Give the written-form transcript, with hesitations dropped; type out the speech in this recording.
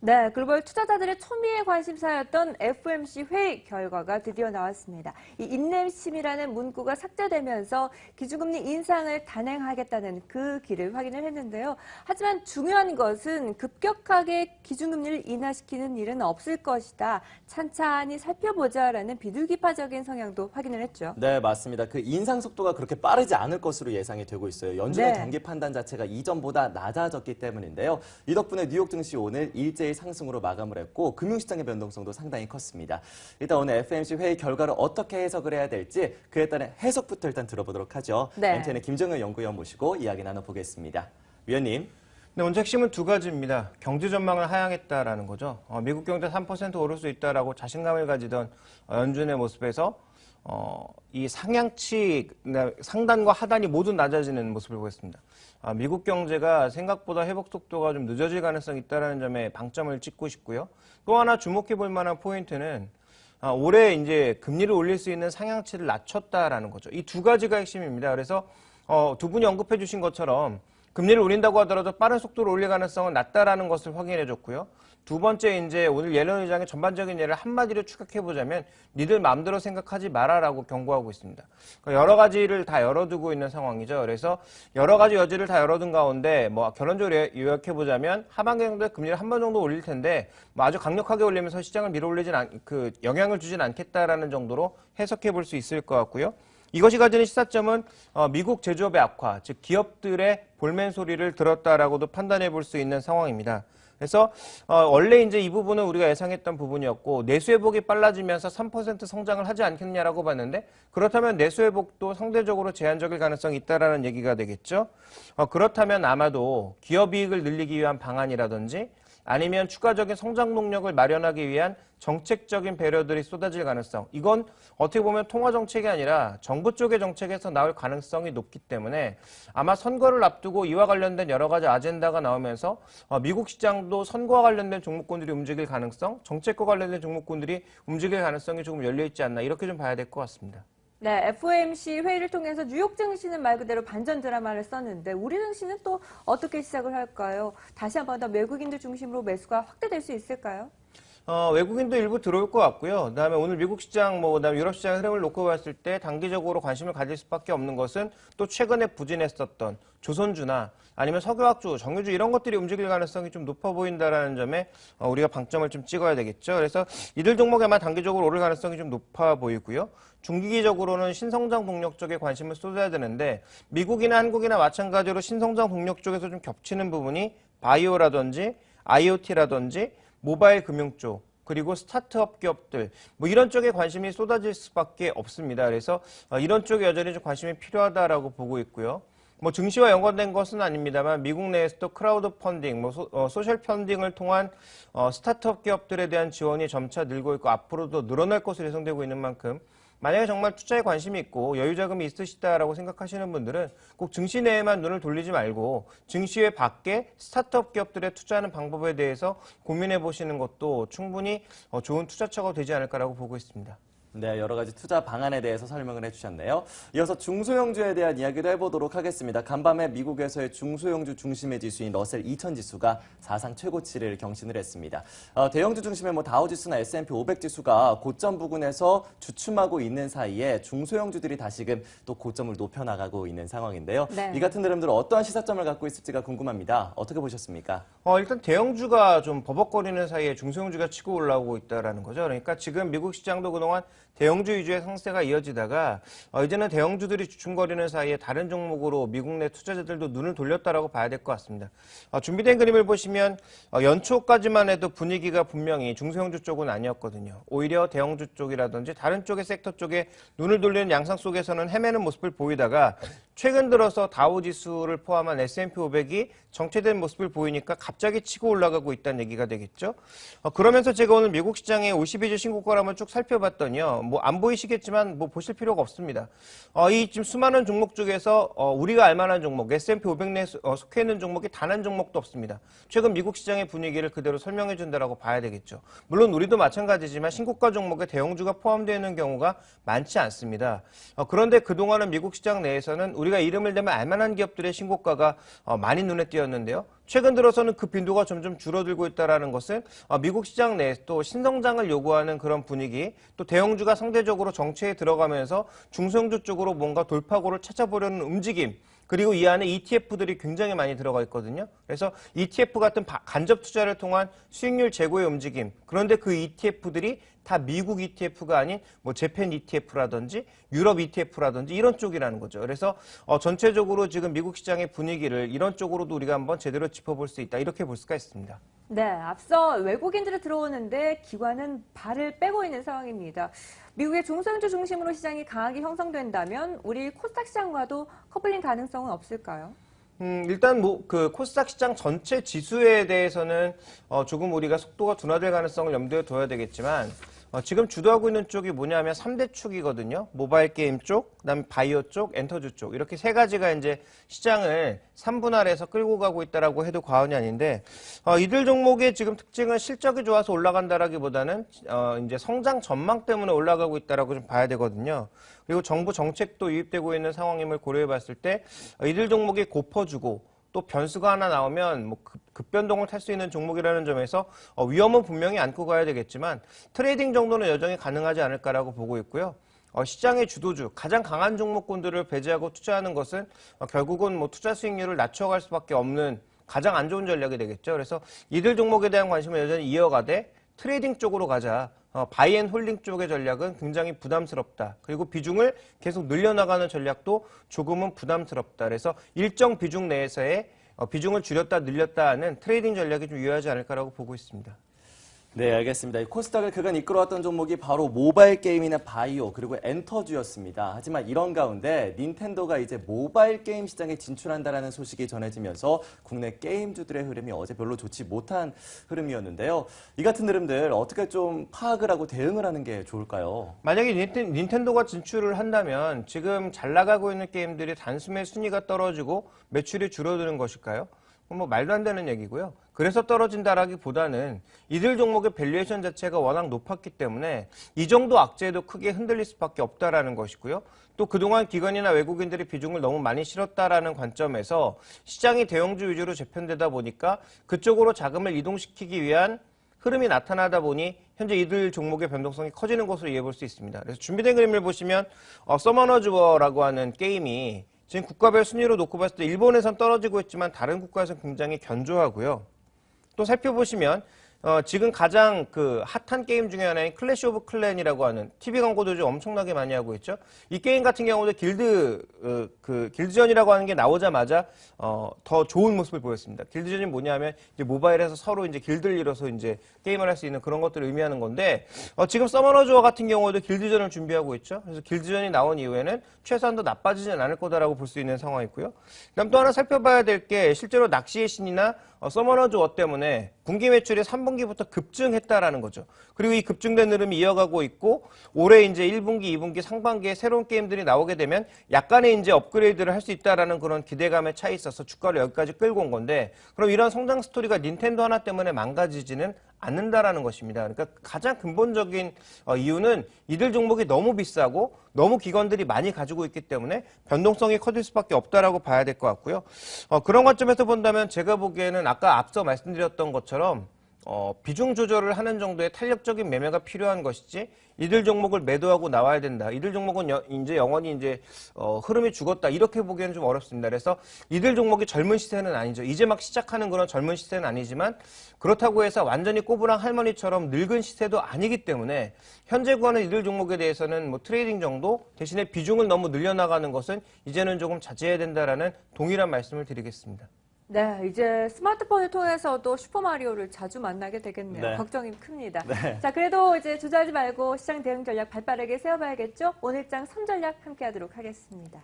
네, 글로벌 투자자들의 초미의 관심사였던 FOMC 회의 결과가 드디어 나왔습니다. 이 인내심이라는 문구가 삭제되면서 기준금리 인상을 단행하겠다는 그 길을 확인을 했는데요. 하지만 중요한 것은 급격하게 기준금리를 인하시키는 일은 없을 것이다. 찬찬히 살펴보자라는 비둘기파적인 성향도 확인을 했죠. 네, 맞습니다. 그 인상 속도가 그렇게 빠르지 않을 것으로 예상이 되고 있어요. 연준의 네. 경기 판단 자체가 이전보다 낮아졌기 때문인데요. 이 덕분에 뉴욕 증시 오늘 일제히 상승으로 마감을 했고 금융시장의 변동성도 상당히 컸습니다. 일단 오늘 FOMC 회의 결과를 어떻게 해석을 해야 될지 그에 따른 해석부터 일단 들어보도록 하죠. 네. MTN의 김정은 연구위원 모시고 이야기 나눠보겠습니다. 위원님. 네, 오늘 핵심은 두 가지입니다. 경제 전망을 하향했다라는 거죠. 미국 경제 3% 오를 수 있다라고 자신감을 가지던 연준의 모습에서 이 상향치 상단과 하단이 모두 낮아지는 모습을 보였습니다. 미국 경제가 생각보다 회복 속도가 좀 늦어질 가능성이 있다는 점에 방점을 찍고 싶고요. 또 하나 주목해 볼 만한 포인트는 올해 이제 금리를 올릴 수 있는 상향치를 낮췄다라는 거죠. 이 두 가지가 핵심입니다. 그래서 두 분이 언급해 주신 것처럼 금리를 올린다고 하더라도 빠른 속도로 올릴 가능성은 낮다라는 것을 확인해 줬고요. 두 번째 이제 오늘 옐런 의장의 전반적인 예를 한마디로 추격해 보자면 니들 마음대로 생각하지 마라라고 경고하고 있습니다. 그러니까 여러 가지를 다 열어두고 있는 상황이죠. 그래서 여러 가지 여지를 다 열어둔 가운데 뭐 결론적으로 요약해 보자면 하반기 정도에 금리를 한 번 정도 올릴 텐데 뭐 아주 강력하게 올리면서 시장을 밀어올리진 영향을 주진 않겠다라는 정도로 해석해 볼 수 있을 것 같고요. 이것이 가지는 시사점은 미국 제조업의 악화, 즉 기업들의 볼멘 소리를 들었다라고도 판단해 볼 수 있는 상황입니다. 그래서 원래 이제 이 부분은 우리가 예상했던 부분이었고 내수 회복이 빨라지면서 3% 성장을 하지 않겠냐라고 봤는데 그렇다면 내수 회복도 상대적으로 제한적일 가능성이 있다라는 얘기가 되겠죠. 그렇다면 아마도 기업 이익을 늘리기 위한 방안이라든지 아니면 추가적인 성장 동력을 마련하기 위한 정책적인 배려들이 쏟아질 가능성. 이건 어떻게 보면 통화 정책이 아니라 정부 쪽의 정책에서 나올 가능성이 높기 때문에 아마 선거를 앞두고 이와 관련된 여러 가지 아젠다가 나오면서 미국 시장도 선거와 관련된 종목군들이 움직일 가능성, 정책과 관련된 종목군들이 움직일 가능성이 조금 열려있지 않나 이렇게 좀 봐야 될 것 같습니다. 네, FOMC 회의를 통해서 뉴욕 증시는 말 그대로 반전 드라마를 썼는데 우리 증시는 또 어떻게 시작을 할까요? 다시 한 번 더 외국인들 중심으로 매수가 확대될 수 있을까요? 외국인도 일부 들어올 것 같고요. 그다음에 오늘 미국 시장, 그다음에 유럽 시장 흐름을 놓고 봤을 때 단기적으로 관심을 가질 수밖에 없는 것은 또 최근에 부진했었던 조선주나 아니면 석유화학주, 정유주 이런 것들이 움직일 가능성이 좀 높아 보인다라는 점에 우리가 방점을 좀 찍어야 되겠죠. 그래서 이들 종목이 아마 단기적으로 오를 가능성이 좀 높아 보이고요. 중기적으로는 신성장 동력 쪽에 관심을 쏟아야 되는데 미국이나 한국이나 마찬가지로 신성장 동력 쪽에서 좀 겹치는 부분이 바이오라든지 IoT라든지 모바일 금융 쪽 그리고 스타트업 기업들 뭐 이런 쪽에 관심이 쏟아질 수밖에 없습니다. 그래서 이런 쪽에 여전히 좀 관심이 필요하다라고 보고 있고요. 뭐 증시와 연관된 것은 아닙니다만 미국 내에서도 크라우드 펀딩, 소셜 펀딩을 통한 스타트업 기업들에 대한 지원이 점차 늘고 있고 앞으로도 늘어날 것으로 예상되고 있는 만큼 만약에 정말 투자에 관심이 있고 여유 자금이 있으시다라고 생각하시는 분들은 꼭 증시 내에만 눈을 돌리지 말고 증시 외 밖에 스타트업 기업들에 투자하는 방법에 대해서 고민해 보시는 것도 충분히 좋은 투자처가 되지 않을까라고 보고 있습니다. 네, 여러 가지 투자 방안에 대해서 설명을 해주셨네요. 이어서 중소형주에 대한 이야기도 해보도록 하겠습니다. 간밤에 미국에서의 중소형주 중심의 지수인 러셀 2000 지수가 사상 최고치를 경신을 했습니다. 대형주 중심의 다우지수나 S&P 500 지수가 고점 부근에서 주춤하고 있는 사이에 중소형주들이 다시금 또 고점을 높여나가고 있는 상황인데요. 네. 이 같은 흐름들은 어떠한 시사점을 갖고 있을지가 궁금합니다. 어떻게 보셨습니까? 일단 대형주가 좀 버벅거리는 사이에 중소형주가 치고 올라오고 있다라는 거죠. 그러니까 지금 미국 시장도 그동안 대형주 위주의 상세가 이어지다가 이제는 대형주들이 주춤거리는 사이에 다른 종목으로 미국 내 투자자들도 눈을 돌렸다라고 봐야 될 것 같습니다. 준비된 그림을 보시면 연초까지만 해도 분위기가 분명히 중소형주 쪽은 아니었거든요. 오히려 대형주 쪽이라든지 다른 쪽의 섹터 쪽에 눈을 돌리는 양상 속에서는 헤매는 모습을 보이다가 최근 들어서 다우지수를 포함한 S&P 500이 정체된 모습을 보이니까 갑자기 치고 올라가고 있다는 얘기가 되겠죠. 그러면서 제가 오늘 미국 시장의 52주 신고가를 한번 쭉 살펴봤더니요. 안 보이시겠지만 보실 필요가 없습니다. 이 지금 수많은 종목 중에서 우리가 알만한 종목, S&P 500 내에 속해 있는 종목이 단 한 종목도 없습니다. 최근 미국 시장의 분위기를 그대로 설명해 준다라고 봐야 되겠죠. 물론 우리도 마찬가지지만 신고가 종목에 대형주가 포함되어 있는 경우가 많지 않습니다. 그런데 그동안은 미국 시장 내에서는 우리가 이름을 대면 알만한 기업들의 신고가가 많이 눈에 띄었는데요. 최근 들어서는 그 빈도가 점점 줄어들고 있다는 것은 미국 시장 내 또 신성장을 요구하는 그런 분위기, 또 대형주가 상대적으로 정체에 들어가면서 중소형주 쪽으로 뭔가 돌파구를 찾아보려는 움직임, 그리고 이 안에 ETF들이 굉장히 많이 들어가 있거든요. 그래서 ETF 같은 간접 투자를 통한 수익률 제고의 움직임. 그런데 그 ETF들이 다 미국 ETF가 아닌 뭐 재팬 ETF라든지 유럽 ETF라든지 이런 쪽이라는 거죠. 그래서 전체적으로 지금 미국 시장의 분위기를 이런 쪽으로도 우리가 한번 제대로 짚어볼 수 있다. 이렇게 볼 수가 있습니다. 네, 앞서 외국인들이 들어오는데 기관은 발을 빼고 있는 상황입니다. 미국의 중소형주 중심으로 시장이 강하게 형성된다면 우리 코스닥 시장과도 커플링 가능성은 없을까요? 일단 그 코스닥 시장 전체 지수에 대해서는 조금 우리가 속도가 둔화될 가능성을 염두에 둬야 되겠지만 지금 주도하고 있는 쪽이 뭐냐면 3대 축이거든요. 모바일 게임 쪽, 그다음에 바이오 쪽, 엔터주 쪽 이렇게 세 가지가 이제 시장을 3분할해서 끌고 가고 있다라고 해도 과언이 아닌데 이들 종목의 지금 특징은 실적이 좋아서 올라간다라기보다는 이제 성장 전망 때문에 올라가고 있다라고 좀 봐야 되거든요. 그리고 정부 정책도 유입되고 있는 상황임을 고려해봤을 때 이들 종목이 고퍼주고 또 변수가 하나 나오면 뭐 급변동을 탈 수 있는 종목이라는 점에서 위험은 분명히 안고 가야 되겠지만 트레이딩 정도는 여전히 가능하지 않을까라고 보고 있고요. 시장의 주도주, 가장 강한 종목군들을 배제하고 투자하는 것은 결국은 뭐 투자 수익률을 낮춰갈 수밖에 없는 가장 안 좋은 전략이 되겠죠. 그래서 이들 종목에 대한 관심을 여전히 이어가되 트레이딩 쪽으로 가자. 바이앤홀딩 쪽의 전략은 굉장히 부담스럽다. 그리고 비중을 계속 늘려나가는 전략도 조금은 부담스럽다. 그래서 일정 비중 내에서의 비중을 줄였다 늘렸다 하는 트레이딩 전략이 좀 유효하지 않을까라고 보고 있습니다. 네, 알겠습니다. 이 코스닥을 그간 이끌어왔던 종목이 바로 모바일 게임이나 바이오 그리고 엔터주였습니다. 하지만 이런 가운데 닌텐도가 이제 모바일 게임 시장에 진출한다라는 소식이 전해지면서 국내 게임주들의 흐름이 어제 별로 좋지 못한 흐름이었는데요. 이 같은 흐름들 어떻게 좀 파악을 하고 대응을 하는 게 좋을까요? 만약에 닌텐도가 진출을 한다면 지금 잘 나가고 있는 게임들이 단숨에 순위가 떨어지고 매출이 줄어드는 것일까요? 뭐 말도 안 되는 얘기고요. 그래서 떨어진다라기보다는 이들 종목의 밸류에이션 자체가 워낙 높았기 때문에 이 정도 악재도 크게 흔들릴 수밖에 없다라는 것이고요. 또 그동안 기관이나 외국인들이 비중을 너무 많이 실었다라는 관점에서 시장이 대형주 위주로 재편되다 보니까 그쪽으로 자금을 이동시키기 위한 흐름이 나타나다 보니 현재 이들 종목의 변동성이 커지는 것으로 이해해 볼 수 있습니다. 그래서 준비된 그림을 보시면 서머너즈 워라고 하는 게임이 지금 국가별 순위로 놓고 봤을 때 일본에선 떨어지고 있지만 다른 국가에서는 굉장히 견조하고요. 또 살펴보시면 지금 가장 그 핫한 게임 중에 하나인 클래시 오브 클랜이라고 하는 TV 광고도 좀 엄청나게 많이 하고 있죠. 이 게임 같은 경우도 길드전이라고 하는 게 나오자마자 더 좋은 모습을 보였습니다. 길드전이 뭐냐면 이제 모바일에서 서로 이제 길드를 이뤄서 이제 게임을 할 수 있는 그런 것들을 의미하는 건데 지금 서머너즈워 같은 경우도 길드전을 준비하고 있죠. 그래서 길드전이 나온 이후에는 최소한 더 나빠지진 않을 거다라고 볼 수 있는 상황이고요. 그다음 또 하나 살펴봐야 될 게 실제로 낚시의 신이나 서머너즈워 때문에 분기 매출이 3분기부터 급증했다라는 거죠. 그리고 이 급증된 흐름이 이어가고 있고 올해 이제 1분기, 2분기, 상반기에 새로운 게임들이 나오게 되면 약간의 이제 업그레이드를 할 수 있다라는 그런 기대감에 차 있어서 주가를 여기까지 끌고 온 건데 그럼 이런 성장 스토리가 닌텐도 하나 때문에 망가지지는 않는다라는 것입니다. 그러니까 가장 근본적인 이유는 이들 종목이 너무 비싸고 너무 기관들이 많이 가지고 있기 때문에 변동성이 커질 수밖에 없다라고 봐야 될 것 같고요. 그런 관점에서 본다면 제가 보기에는 아까 앞서 말씀드렸던 것처럼 비중 조절을 하는 정도의 탄력적인 매매가 필요한 것이지 이들 종목을 매도하고 나와야 된다. 이들 종목은 이제 영원히 이제 흐름이 죽었다. 이렇게 보기에는 좀 어렵습니다. 그래서 이들 종목이 젊은 시세는 아니죠. 이제 막 시작하는 그런 젊은 시세는 아니지만 그렇다고 해서 완전히 꼬부랑 할머니처럼 늙은 시세도 아니기 때문에 현재 구하는 이들 종목에 대해서는 뭐 트레이딩 정도 대신에 비중을 너무 늘려나가는 것은 이제는 조금 자제해야 된다라는 동일한 말씀을 드리겠습니다. 네, 이제 스마트폰을 통해서도 슈퍼마리오를 자주 만나게 되겠네요. 네. 걱정이 큽니다. 네. 자, 그래도 이제 주저하지 말고 시장 대응 전략 발빠르게 세워봐야겠죠? 오늘장 선전략 함께 하도록 하겠습니다.